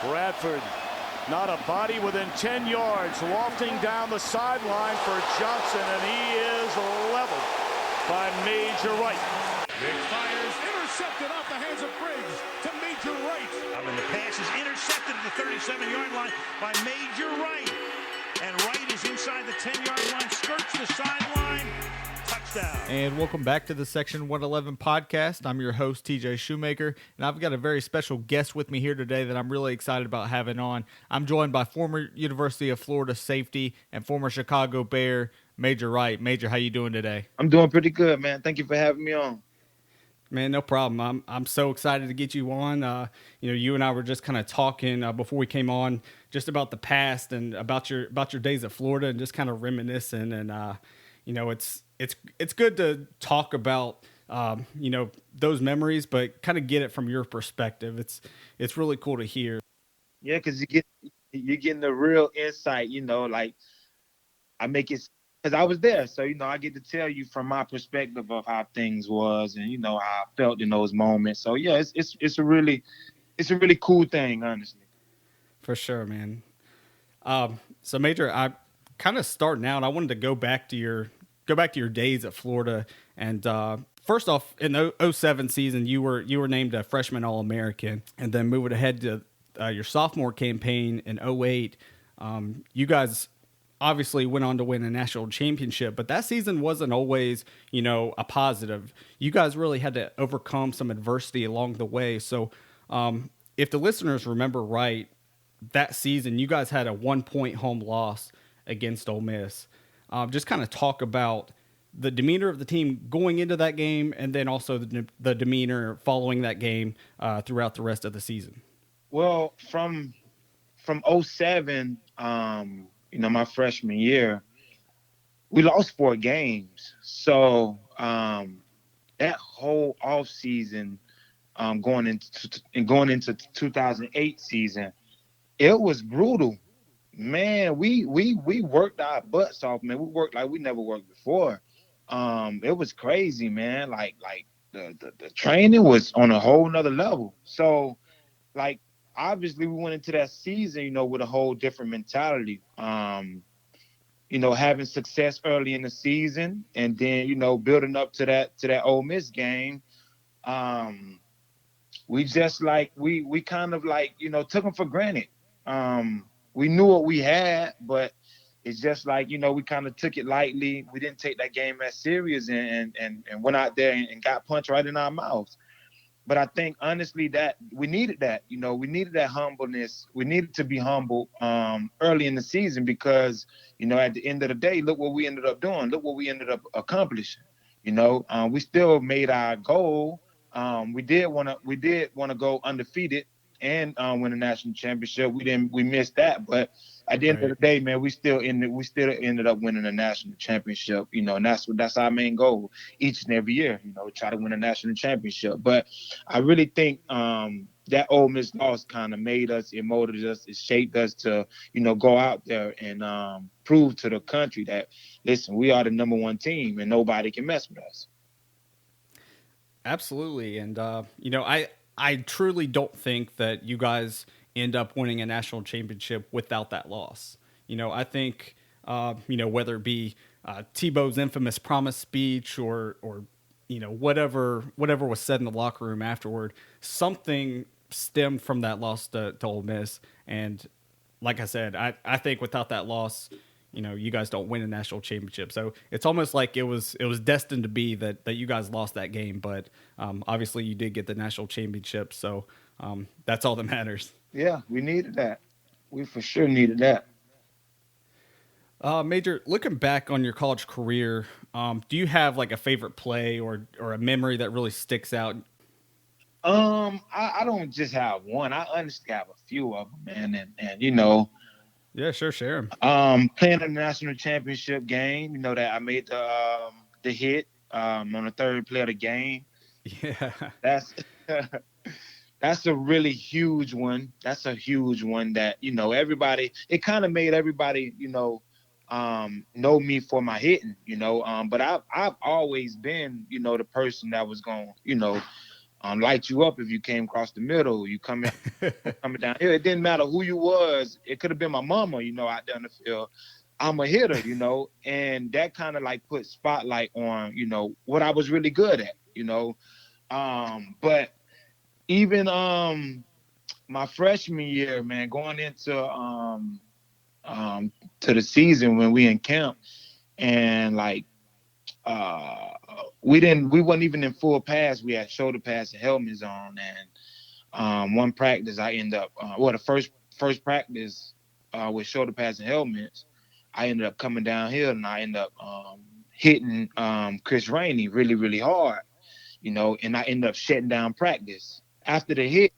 Bradford, not a body within 10 yards, lofting down the sideline for Johnson, and he is leveled by Major Wright. Big fires, intercepted off the hands of Briggs to Major Wright. And the pass is intercepted at the 37-yard line by Major Wright. And Wright is inside the 10-yard line, skirts the sideline. Touchdown. And welcome back to the Section 111 podcast. I'm your host, TJ Shoemaker, and I've got a very special guest with me here today that I'm really excited about having on. I'm joined by former University of Florida safety and former Chicago Bear, Major Wright. Major, how you doing today? I'm doing pretty good, man. Thank you for having me on. Man, no problem. I'm so excited to get you on. You and I were just kind of talking before we came on, just about the past and about your days at Florida, and just kind of reminiscing. And it's good to talk about those memories, but kind of get it from your perspective. It's really cool to hear. Yeah, because you're getting the real insight. Like I make it. Because I was there, so, I get to tell you from my perspective of how things was and, how I felt in those moments. So, yeah, it's a really cool thing, honestly. For sure, man. So, Major, I kind of starting out, I wanted to go back to your days at Florida. And first off, in the 2007 season, you were named a freshman All-American. And then moving ahead to your sophomore campaign in 2008, you guys obviously went on to win a national championship, but that season wasn't always, a positive. You guys really had to overcome some adversity along the way. So if the listeners remember right, that season, you guys had a 1-point home loss against Ole Miss. Just kind of talk about the demeanor of the team going into that game, and then also the demeanor following that game throughout the rest of the season. Well, from 2007, my freshman year, we lost 4 games. So that whole off season, going into 2008 season, it was brutal. Man, we worked our butts off, man. We worked like we never worked before. It was crazy, man. Like the training was on a whole nother level. So, like, obviously, we went into that season, with a whole different mentality. Having success early in the season, and then building up to that Ole Miss game. We just we kind of took them for granted. We knew what we had, but it's just we kind of took it lightly. We didn't take that game as serious, and went out there and got punched right in our mouths. But I think, honestly, that we needed that. We needed that humbleness. We needed to be humble early in the season because, at the end of the day, look what we ended up doing. Look what we ended up accomplishing. We still made our goal. We did want to go undefeated and win a national championship. We missed that, but at the end of the day, man, we still ended up winning a national championship. And that's our main goal each and every year. Try to win a national championship. But I really think that Ole Miss loss kind of made us, it molded us, it shaped us to go out there and prove to the country that, listen, we are the number one team and nobody can mess with us. Absolutely, and I truly don't think that you guys end up winning a national championship without that loss. I think, whether it be Tebow's infamous promise speech or whatever was said in the locker room afterward, something stemmed from that loss to Ole Miss. And like I said, I think without that loss, you guys don't win a national championship. So it's almost like it was destined to be that you guys lost that game. But obviously you did get the national championship. So that's all that matters. Yeah, we needed that. We for sure needed that. Major, looking back on your college career, do you have like a favorite play or a memory that really sticks out? I don't just have one. I honestly have a few of them, man. And Yeah, sure, share them. Playing in the national championship game, that I made the hit on the third play of the game. Yeah. That's a really huge one. That's a huge one that, everybody, it kind of made everybody, know me for my hitting, but I've always been, the person that was going, light you up if you came across the middle. You coming down here. It didn't matter who you was. It could have been my mama, out there in the field. I'm a hitter, and that kind of like put spotlight on, what I was really good at, But even my freshman year, man, going into to the season when we in camp, and like we wasn't even in full pass. We had shoulder pads and helmets on, and one practice I end up the first practice with shoulder pads and helmets, I ended up coming downhill and I ended up hitting Chris Rainey really, really hard, and I ended up shutting down practice. After the hit,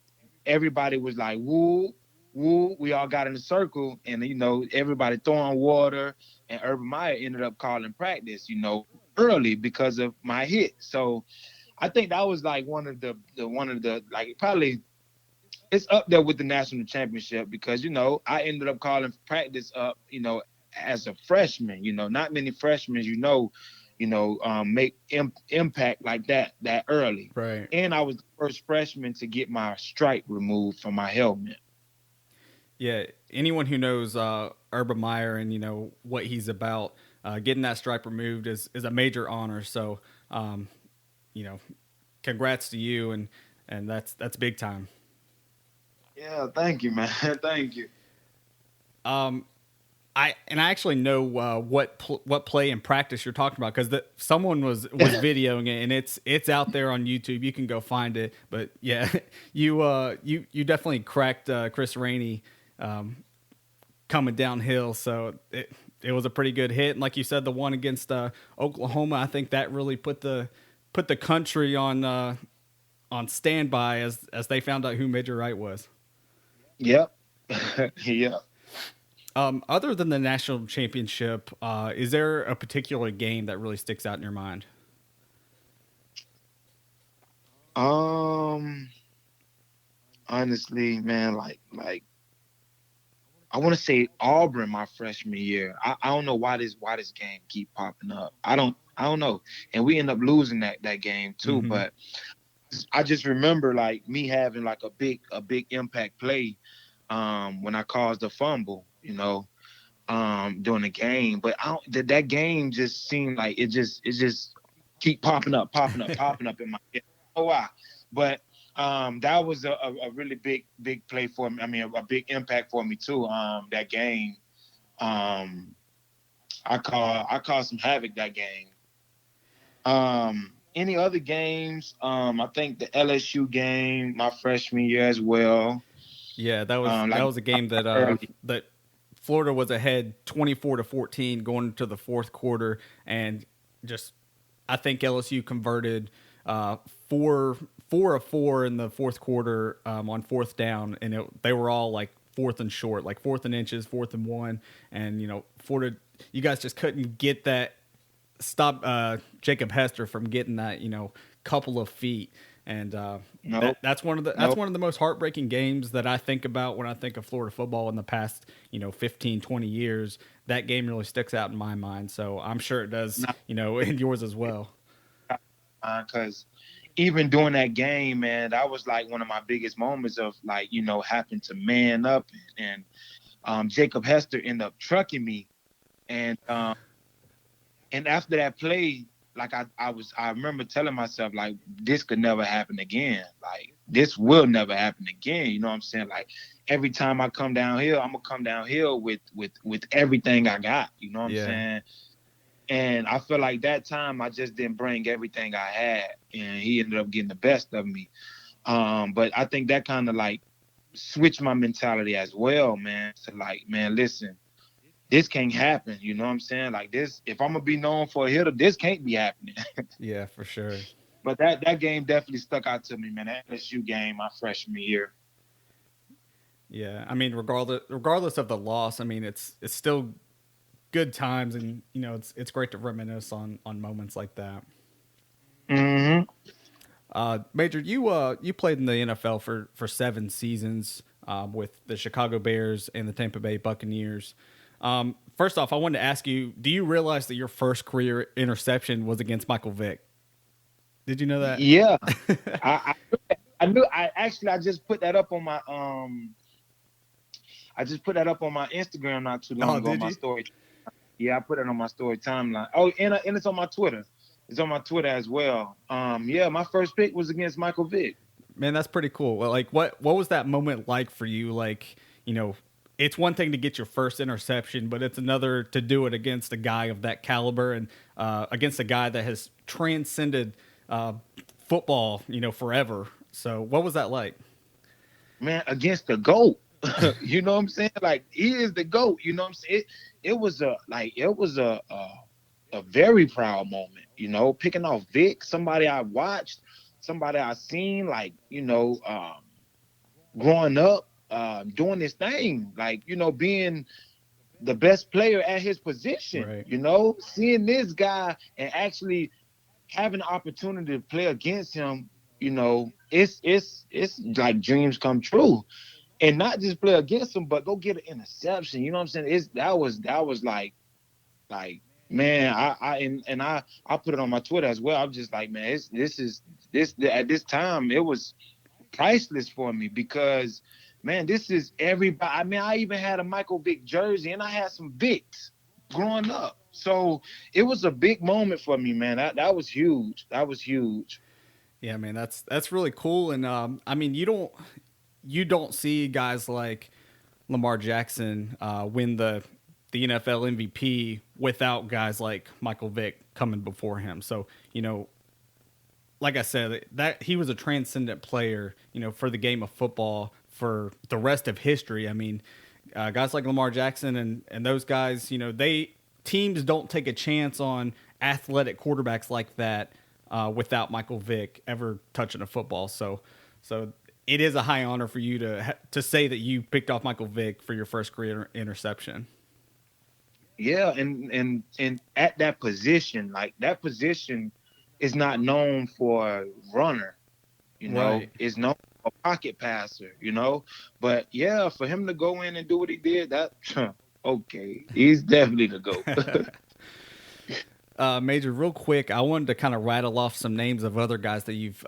everybody was like, woo, woo. We all got in a circle, and, everybody throwing water, and Urban Meyer ended up calling practice, early because of my hit. So I think that was like one of the like probably it's up there with the national championship because, I ended up calling practice up, as a freshman. Not many freshmen, make impact like that early. Right. And I was the first freshman to get my stripe removed from my helmet. Yeah. Anyone who knows Urban Meyer and, what he's about, getting that stripe removed is a major honor. So, congrats to you. And that's big time. Yeah. Thank you, man. Thank you. I actually know what play in practice you're talking about because someone was videoing it and it's out there on YouTube. You can go find it. But yeah, you definitely cracked Chris Rainey coming downhill. So it was a pretty good hit. And like you said, the one against Oklahoma, I think that really put the country on standby as they found out who Major Wright was. Yep. Yeah. Other than the national championship, is there a particular game that really sticks out in your mind? Honestly, man, like I want to say Auburn my freshman year. I don't know why this game keep popping up. I don't know. And we end up losing that game too. Mm-hmm. But I just remember like me having like a big impact play when I caused a fumble, during the game. But that game just seemed like it just keep popping up in my head. I don't know why. But that was a really big play for me. I mean, a big impact for me too. That game, I caused some havoc that game. Any other games? I think the LSU game, my freshman year as well. Yeah, that was a game that Florida was ahead 24-14 going into the fourth quarter, and just I think LSU converted 4 of 4 in the fourth quarter on fourth down, and they were all like fourth and short, like 4th and inches, 4th and 1, and Florida, you guys just couldn't get that stop Jacob Hester from getting that couple of feet. And that's one of the most heartbreaking games that I think about when I think of Florida football in the past 15, 20 years. That game really sticks out in my mind, so I'm sure it does in yours as well. Because even during that game, man, that was like one of my biggest moments of like having to man up, and Jacob Hester ended up trucking me, and after that play, like I remember telling myself like this could never happen again. Like this will never happen again. You know what I'm saying? Like every time I come downhill, I'm gonna come downhill with everything I got. You know what I'm saying? And I feel like that time I just didn't bring everything I had, and he ended up getting the best of me. But I think that kind of like switched my mentality as well, man. So like, man, listen. This can't happen, you know what I'm saying? Like this, if I'm gonna be known for a hitter, this can't be happening. Yeah, for sure. But that game definitely stuck out to me, man. That LSU game my freshman year. Yeah, I mean, regardless of the loss, I mean, it's still good times, and it's great to reminisce on moments like that. Mm-hmm. Major, you played in the NFL for 7 seasons with the Chicago Bears and the Tampa Bay Buccaneers. First off, I wanted to ask you, do you realize that your first career interception was against Michael Vick? Did you know that? Yeah, I I just put that up on my Instagram not too long ago. Did My you? story. Yeah, I put it on my story timeline. Oh, and it's on my Twitter. It's on my Twitter as well. Yeah, my first pick was against Michael Vick. Man, that's pretty cool. Well, like, what was that moment like for you? Like, it's one thing to get your first interception, but it's another to do it against a guy of that caliber and against a guy that has transcended football, forever. So, what was that like? Man, against the GOAT. You know what I'm saying? Like, he is the GOAT. You know what I'm saying? It was a very proud moment. Picking off Vic, somebody I watched, somebody I seen, like, growing up, doing this thing, like, being the best player at his position. Right. Seeing this guy and actually having the opportunity to play against him, it's like dreams come true. And not just play against him, but go get an interception. You know what I'm saying? That was like, man, I put it on my Twitter as well. I'm just like, man, this at this time it was priceless for me because, man, this is everybody. I mean, I even had a Michael Vick jersey and I had some Vicks growing up. So it was a big moment for me, man. That was huge. That was huge. Yeah, man, that's really cool. And I mean, you don't see guys like Lamar Jackson win the NFL MVP without guys like Michael Vick coming before him. So, like I said, that he was a transcendent player, for the game of football for the rest of history. I mean, guys like Lamar Jackson and those guys, teams don't take a chance on athletic quarterbacks like that without Michael Vick ever touching a football. So it is a high honor for you to say that you picked off Michael Vick for your first career interception. Yeah, and at that position, like that position is not known for a runner, Right. It's known for a pocket passer, But yeah, for him to go in and do what he did, that okay, he's definitely the GOAT. Major, real quick, I wanted to kind of rattle off some names of other guys that you've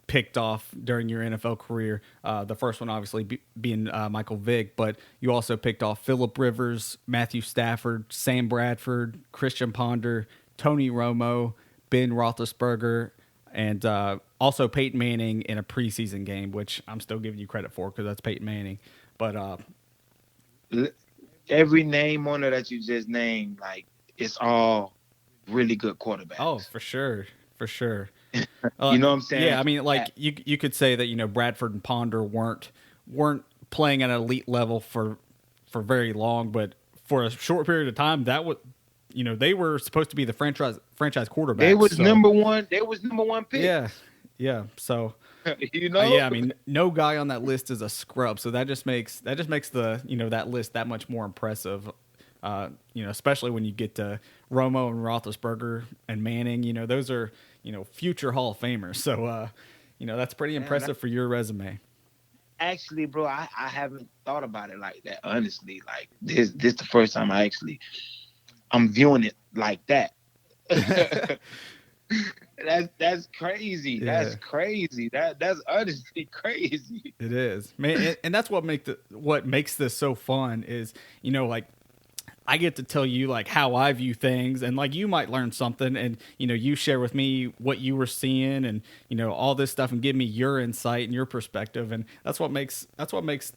picked off during your NFL career. The first one obviously being Michael Vick, but you also picked off Phillip Rivers, Matthew Stafford, Sam Bradford, Christian Ponder, Tony Romo, Ben Roethlisberger, and also Peyton Manning in a preseason game, which I'm still giving you credit for because that's Peyton Manning. But every name on there that you just named, like, it's all really good quarterbacks. Oh, for sure. You know what I'm saying? Yeah, I mean, like you could say that Bradford and Ponder weren't playing at an elite level for very long, but for a short period of time, that was they were supposed to be the franchise quarterbacks. They was number one. They was number one pick. Yeah. So yeah, I mean, no guy on that list is a scrub, so that just makes the that list that much more impressive. Especially when you get to Romo and Roethlisberger and Manning, those are, future Hall of Famers. So, that's pretty impressive for your resume. Actually, bro, I haven't thought about it like that. Honestly, like this the first time I'm viewing it like that. That's crazy. Yeah. That's crazy. That's honestly crazy. It is, man, and that's what makes this so fun is like I get to tell you like how I view things, and like you might learn something, and you share with me what you were seeing, and all this stuff, and give me your insight and your perspective, and that's what makes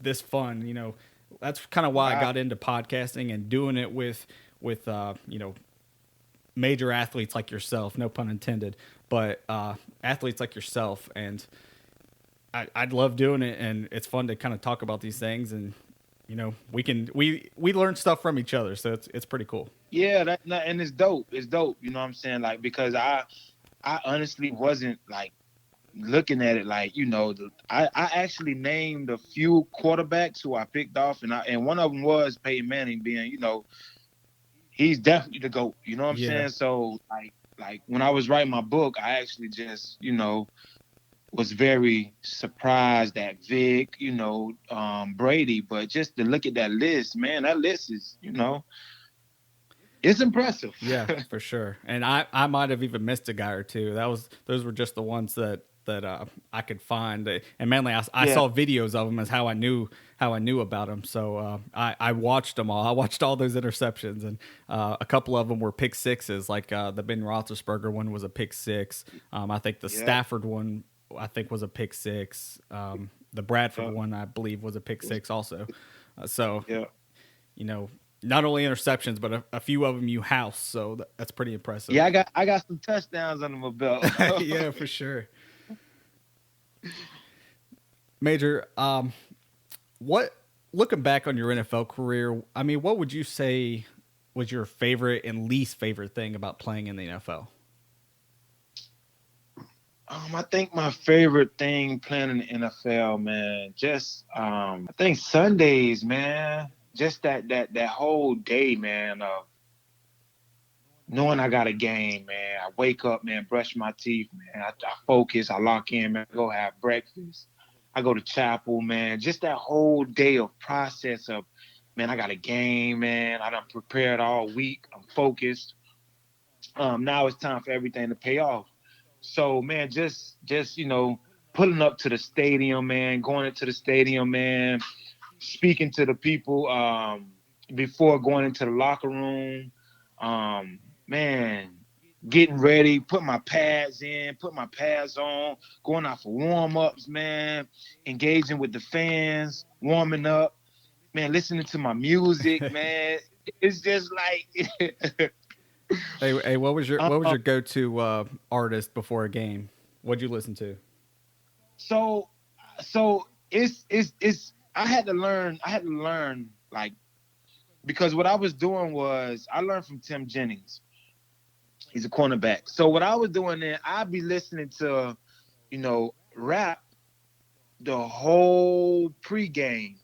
this fun. That's kind of why I got into podcasting and doing it with major athletes like yourself, no pun intended, but athletes like yourself, and I'd love doing it, and it's fun to kind of talk about these things, and we learn stuff from each other, so it's pretty cool. Yeah, and it's dope. It's dope. You know what I'm saying? Like, because I honestly wasn't like looking at it like, I actually named a few quarterbacks who I picked off, and one of them was Peyton Manning being, he's definitely the GOAT. You know what I'm saying? So like when I was writing my book, I actually just, was very surprised at Vic, Brady, but just to look at that list, man, that list is, it's impressive. Yeah, for sure. And I might have even missed a guy or two. Those were just the ones that I could find, and mainly I saw videos of them as how I knew about them. So I watched them all. I watched all those interceptions, and a couple of them were pick sixes. Like the Ben Roethlisberger one was a pick six. I think the Stafford one was a pick six. The Bradford one I believe was a pick six also. Not only interceptions, but a few of them you house. So that's pretty impressive. Yeah, I got some touchdowns under my belt. Yeah, for sure. Major, looking back on your NFL career, I mean, what would you say was your favorite and least favorite thing about playing in the NFL? I think my favorite thing playing in the NFL, man, just I think Sundays, man. Just that whole day, man, of knowing I got a game, man. I wake up, man, brush my teeth, man. I focus, I lock in, man. I go have breakfast. I go to chapel, man. Just that whole day of process of, man, I got a game, man. I done prepared all week. I'm focused. Now it's time for everything to pay off. So, man, just pulling up to the stadium, man, going into the stadium, man, speaking to the people before going into the locker room, man, getting ready, put my pads on, going out for warm-ups, man, engaging with the fans, warming up, man, listening to my music, man. It's just like Hey, what was your go-to artist before a game? What'd you listen to? So it's I had to learn like, because what I was doing was I learned from Tim Jennings. He's a cornerback. So what I was doing then, I'd be listening to, rap the whole pregame.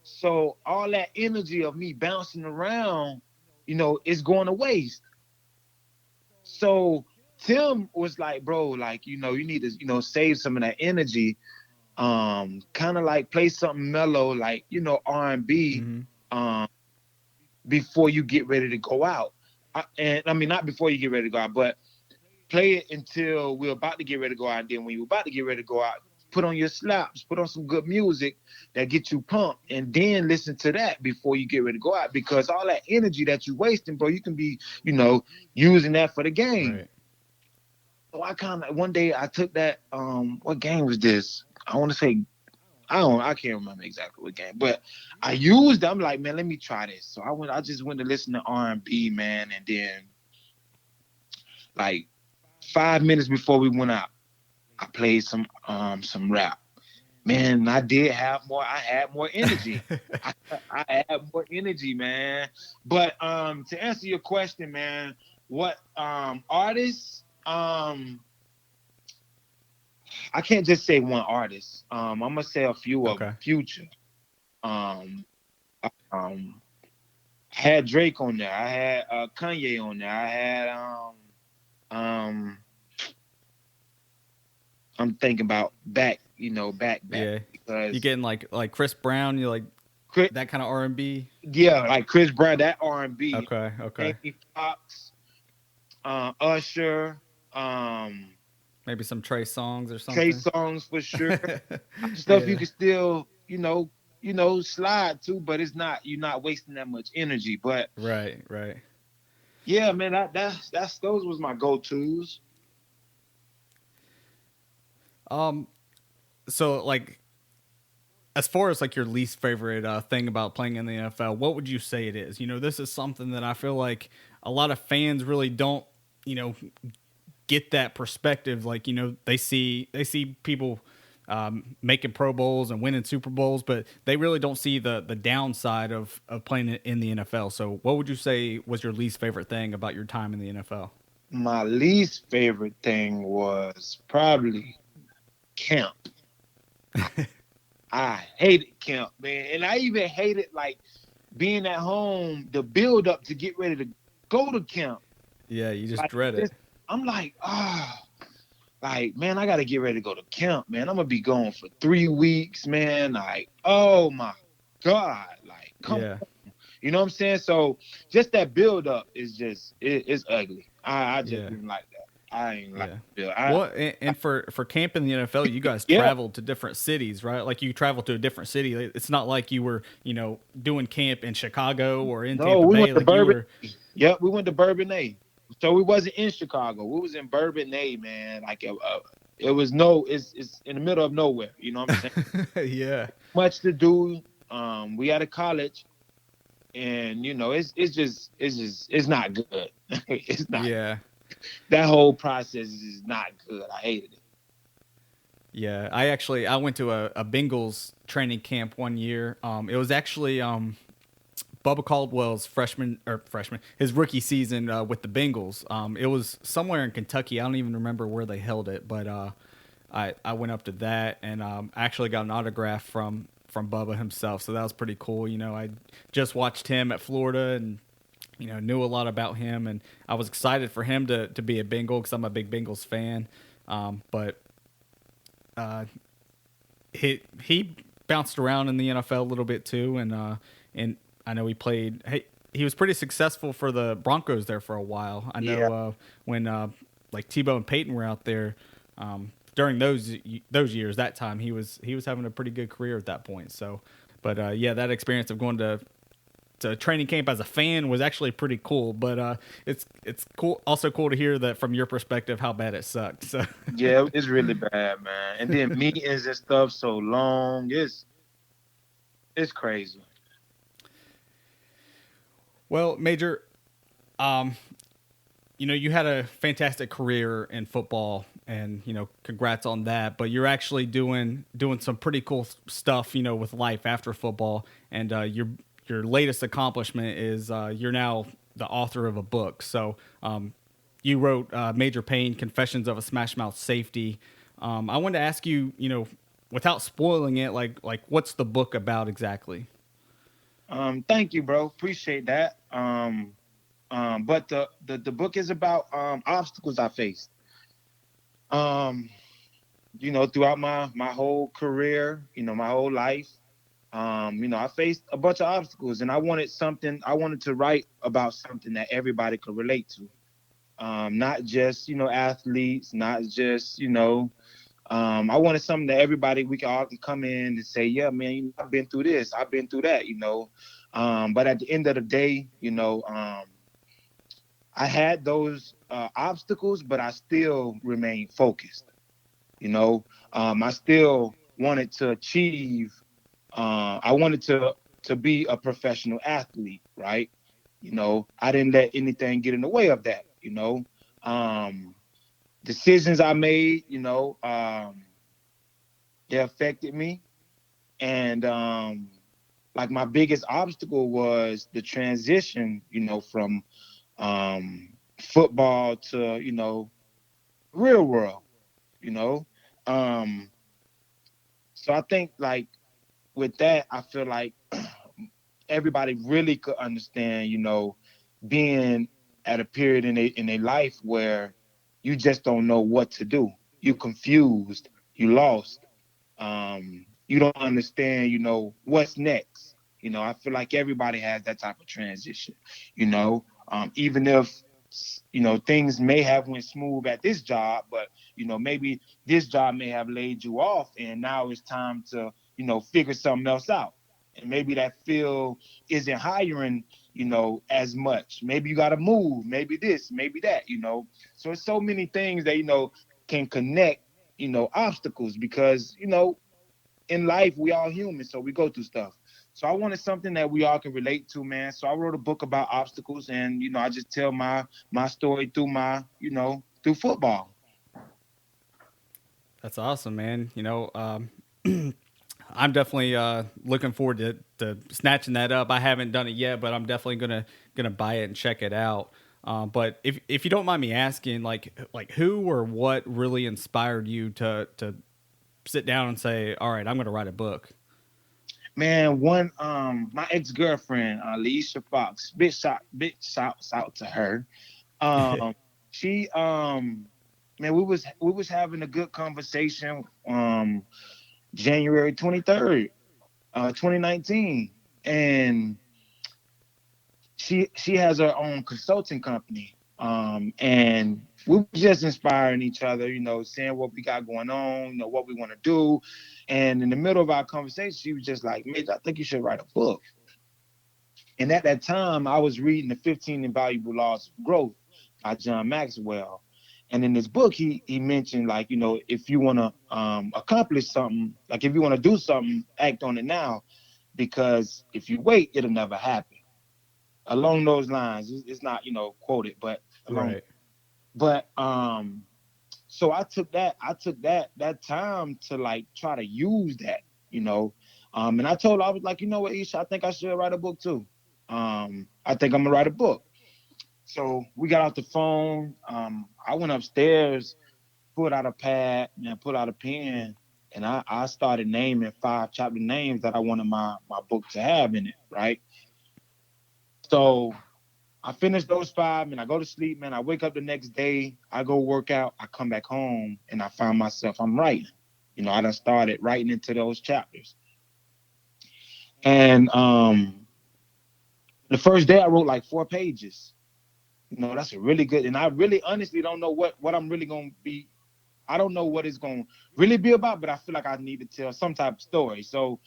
So all that energy of me bouncing around, is going to waste. So Tim was like, bro, like, you need to, save some of that energy. Kind of like play something mellow, like, R&B, before you get ready to go out. Not before you get ready to go out, but play it until we're about to get ready to go out. And then when you're about to get ready to go out, put on your slaps, put on some good music that gets you pumped, and then listen to that before you get ready to go out. Because all that energy that you're wasting, bro, you can be, using that for the game. Right. So I one day I took that, what game was this? I want to say, I can't remember exactly what game, but I used them. I'm like, man, let me try this. So I just went to listen to R&B, man, and then like 5 minutes before we went out, I played some rap. Man, I had more energy. I had more energy, man. But to answer your question, man, what artists? I can't just say one artist. I'm gonna say a few of them. Future. Had Drake on there. I had Kanye on there. I had I'm thinking about back. Yeah. Because you getting like Chris Brown. You like that kind of R&B. Yeah, like Chris Brown, that R&B. Okay. Amy Fox, Usher. Maybe some Trey Songz or something. Trey Songz for sure. Stuff you can still, slide to, but you're not wasting that much energy. But right. Yeah, man, those was my go-tos. So like, as far as like your least favorite thing about playing in the NFL, what would you say it is? This is something that I feel like a lot of fans really don't, get that perspective. Like, they see people making Pro Bowls and winning Super Bowls, but they really don't see the downside of playing in the NFL. So what would you say was your least favorite thing about your time in the NFL? My least favorite thing was probably camp. I hated camp, man. And I even hated like being at home, the build up to get ready to go to camp. Yeah, you just dread it. I'm like, man, I got to get ready to go to camp, man. I'm going to be going for 3 weeks, man. Like, oh my God. Like, come on. You know what I'm saying? So just that build up is just, it's ugly. I just didn't like that. I ain't like Yeah. Bill. Well, and for camp in the NFL, you guys Yeah. traveled to different cities, right? Like you traveled to a different city. It's not like you were, doing camp in Chicago or in No, Tampa we Bay. went to Like you Bourbon. were. Yep, we went to Bourbonnais. So we wasn't in Chicago. We was in Bourbonnais, man. Like it was it's in the middle of nowhere. You know what I'm saying? Yeah. Much to do. We out of college, and it's not good. It's not. Yeah. That whole process is not good. I hated it. Yeah. I went to a Bengals training camp one year. It was actually Bubba Caldwell's his rookie season with the Bengals. It was somewhere in Kentucky. I don't even remember where they held it, but I went up to that and actually got an autograph from Bubba himself. So that was pretty cool. I just watched him at Florida and knew a lot about him, and I was excited for him to be a Bengal because I'm a big Bengals fan. But he bounced around in the NFL a little bit too, and I know he played. He was pretty successful for the Broncos there for a while. I know when like Tebow and Peyton were out there during those years. That time he was having a pretty good career at that point. So, but yeah, that experience of going to training camp as a fan was actually pretty cool. But it's cool, also cool to hear that from your perspective how bad it sucked. So Yeah, it's really bad, man. And then meetings and stuff so long. It's crazy. Well, Major, you had a fantastic career in football, and congrats on that. But you're actually doing some pretty cool stuff, with life after football. And your latest accomplishment is you're now the author of a book. So you wrote Major Payne: Confessions of a Smash Mouth Safety. I wanted to ask you, without spoiling it, like what's the book about exactly? Thank you, bro. Appreciate that. But the book is about obstacles I faced. Throughout my whole career, my whole life. I faced a bunch of obstacles, and I wanted to write about something that everybody could relate to. Not just, athletes, not just, I wanted something that we all can come in and say, yeah, man, I've been through this, I've been through that, but at the end of the day, I had those obstacles, but I still remained focused. I still wanted to achieve. I wanted to be a professional athlete, right? I didn't let anything get in the way of that. Decisions I made, they affected me, and like my biggest obstacle was the transition, from football to real world, you know. Um, so I think like with that, I feel like everybody really could understand, being at a period in a life where you just don't know what to do. You confused, you lost, you don't understand, what's next. I feel like everybody has that type of transition, even if things may have went smooth at this job, but maybe this job may have laid you off, and now it's time to figure something else out. And maybe that field isn't hiring as much. Maybe you got to move, maybe this, maybe that. So it's so many things that can connect obstacles, because in life we all human, so we go through stuff. So I wanted something that we all can relate to, man. So I wrote a book about obstacles, and I just tell my story through through football. That's awesome, man. I'm definitely looking forward to snatching that up. I haven't done it yet, but I'm definitely gonna buy it and check it out. But if you don't mind me asking, like who or what really inspired you to sit down and say, all right, I'm gonna write a book? Man, my ex-girlfriend, Leisha Fox, big shouts out to her. She man, we was having a good conversation January 23rd, 2019. And she has her own consulting company. And we were just inspiring each other, saying what we got going on, what we want to do. And in the middle of our conversation, she was just like, Mitch, I think you should write a book. And at that time, I was reading The 15 Invaluable Laws of Growth by John Maxwell. And in this book, he mentioned, like, if you want to accomplish something, like if you want to do something, act on it now, because if you wait, it'll never happen. Along those lines, it's not, quoted, but along. Right. But so I took that time to like try to use that, and I told her, I was like, you know what, Isha, I think I should write a book too. I think I'm gonna write a book. So we got off the phone. I went upstairs, pulled out a pad and pulled out a pen, and I started naming 5 chapter names that I wanted my book to have in it, right? So I finished those 5 and I go to sleep, man. I wake up the next day, I go work out, I come back home and I find myself, I'm writing. I done started writing into those chapters. And the first day I wrote like 4 pages. That's a really good, and I really honestly don't know what I'm really gonna be. I don't know what it's gonna really be about, but I feel like I need to tell some type of story. So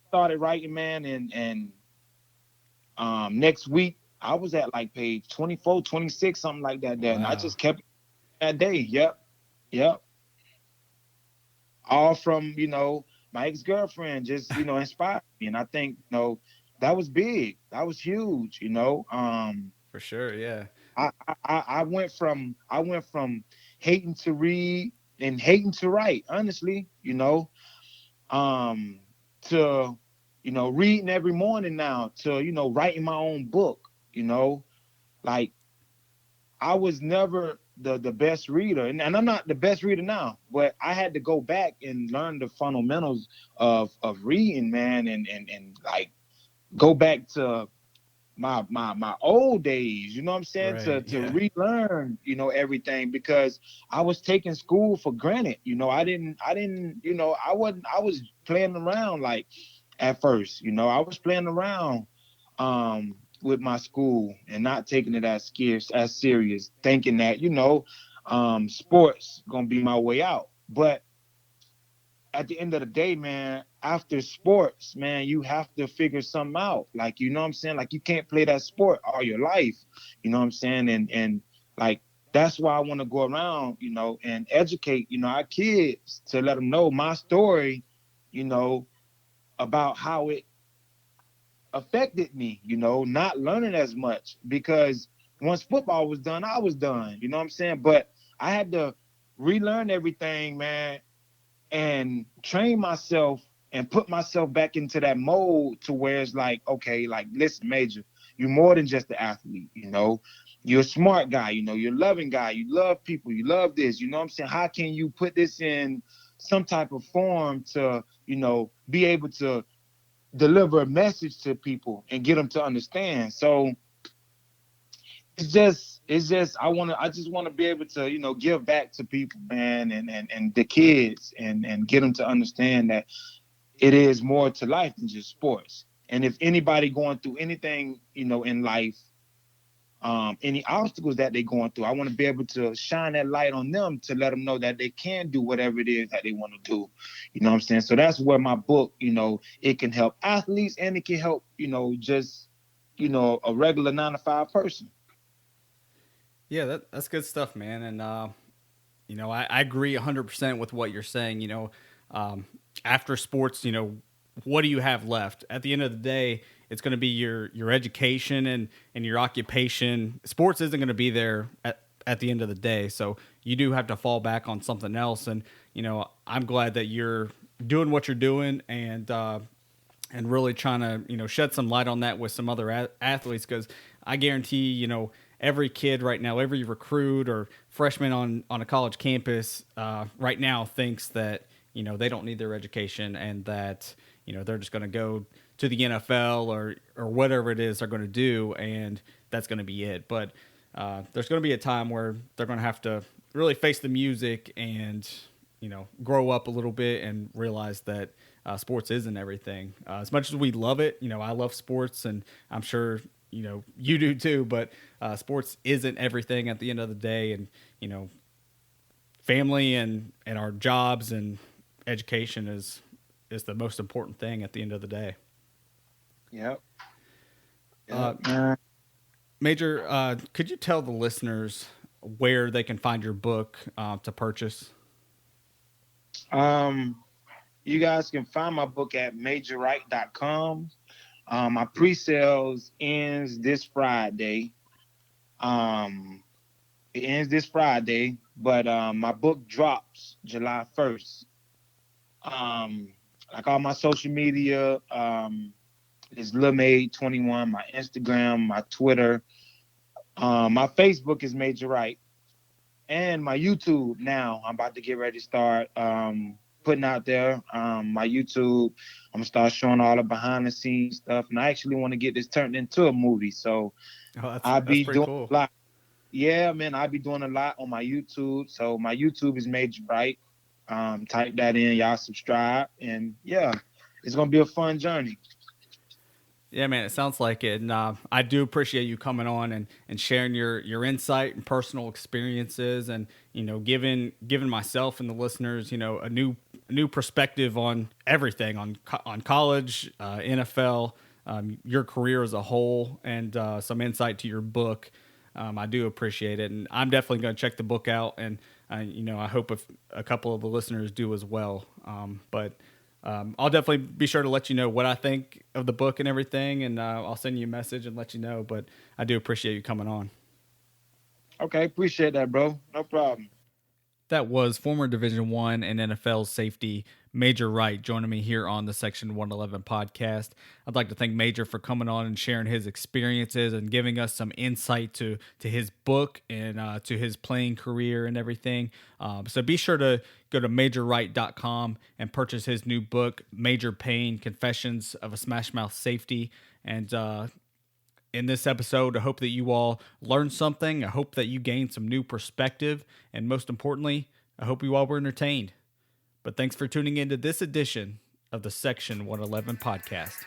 started writing, man, and next week I was at like page 24, 26, something like that there. Wow. And I just kept that day. Yep. All from, my ex-girlfriend just, inspired me. And I think, that was big. That was huge, For sure, yeah. I went from hating to read and hating to write, honestly, to reading every morning now, to writing my own book. Like I was never the best reader, and I'm not the best reader now, but I had to go back and learn the fundamentals of reading, man, and like go back to my old days, you know what I'm saying? Right, to relearn, everything, because I was taking school for granted. I didn't, I was playing around like at first, I was playing around with my school and not taking it as serious, thinking that, sports gonna be my way out. But at the end of the day, man, after sports, man, you have to figure something out. Like, you know what I'm saying? Like, you can't play that sport all your life. You know what I'm saying? And like, that's why I want to go around, and educate, our kids, to let them know my story, about how it affected me, not learning as much, because once football was done, I was done. You know what I'm saying? But I had to relearn everything, man, and train myself and put myself back into that mode to where it's like, okay, like, listen, Major, you're more than just an athlete, You're a smart guy, you're a loving guy, you love people, you love this, you know what I'm saying? How can you put this in some type of form to, be able to deliver a message to people and get them to understand? So it's just I just want to be able to, give back to people, man, and the kids, and get them to understand that it is more to life than just sports. And if anybody going through anything, in life, any obstacles that they're going through, I want to be able to shine that light on them to let them know that they can do whatever it is that they want to do. You know what I'm saying? So that's where my book, it can help athletes, and it can help, just, a regular 9-to-5 person. Yeah, that's good stuff, man. And I agree 100% with what you're saying. After sports, what do you have left? At the end of the day, it's going to be your education and your occupation. Sports isn't going to be there at the end of the day, so you do have to fall back on something else. And I'm glad that you're doing what you're doing, and really trying to shed some light on that with some other athletes, because I guarantee every kid right now, every recruit or freshman on a college campus right now thinks that they don't need their education, and that they're just going to go to the NFL or whatever it is they're going to do, and that's going to be it. But there's going to be a time where they're going to have to really face the music and grow up a little bit and realize that sports isn't everything. As much as we love it, I love sports, and I'm sure you do too, but sports isn't everything at the end of the day. And, family and our jobs and education is the most important thing at the end of the day. Yep. Major, could you tell the listeners where they can find your book to purchase? You guys can find my book at majorwright.com. My pre-sales ends this Friday. It ends this Friday, but my book drops July 1st. Like all my social media, is LilMade21, my Instagram, my Twitter. My Facebook is Major Wright. And my YouTube now, I'm about to get ready to start putting out there. My YouTube, I'm going to start showing all the behind the scenes stuff. And I actually want to get this turned into a movie. So I'll be doing cool. a lot. Yeah, man, I'll be doing a lot on my YouTube. So my YouTube is Major Wright. Type that in, y'all subscribe. And yeah, it's going to be a fun journey. Yeah, man, it sounds like it. And I do appreciate you coming on and sharing your insight and personal experiences and, giving myself and the listeners, a new perspective on everything, on college, NFL, your career as a whole, and some insight to your book. I do appreciate it. And I'm definitely going to check the book out. And, I hope if a couple of the listeners do as well. But I'll definitely be sure to let you know what I think of the book and everything, and I'll send you a message and let you know. But I do appreciate you coming on. Okay, appreciate that, bro. No problem. That was former Division I and NFL safety Major Wright joining me here on the Section 111 podcast. I'd like to thank Major for coming on and sharing his experiences and giving us some insight to his book and to his playing career and everything. So be sure to go to majorwright.com and purchase his new book, Major Pain, Confessions of a Smash Mouth Safety. And in this episode, I hope that you all learned something. I hope that you gained some new perspective. And most importantly, I hope you all were entertained. But thanks for tuning into this edition of the Section 111 podcast.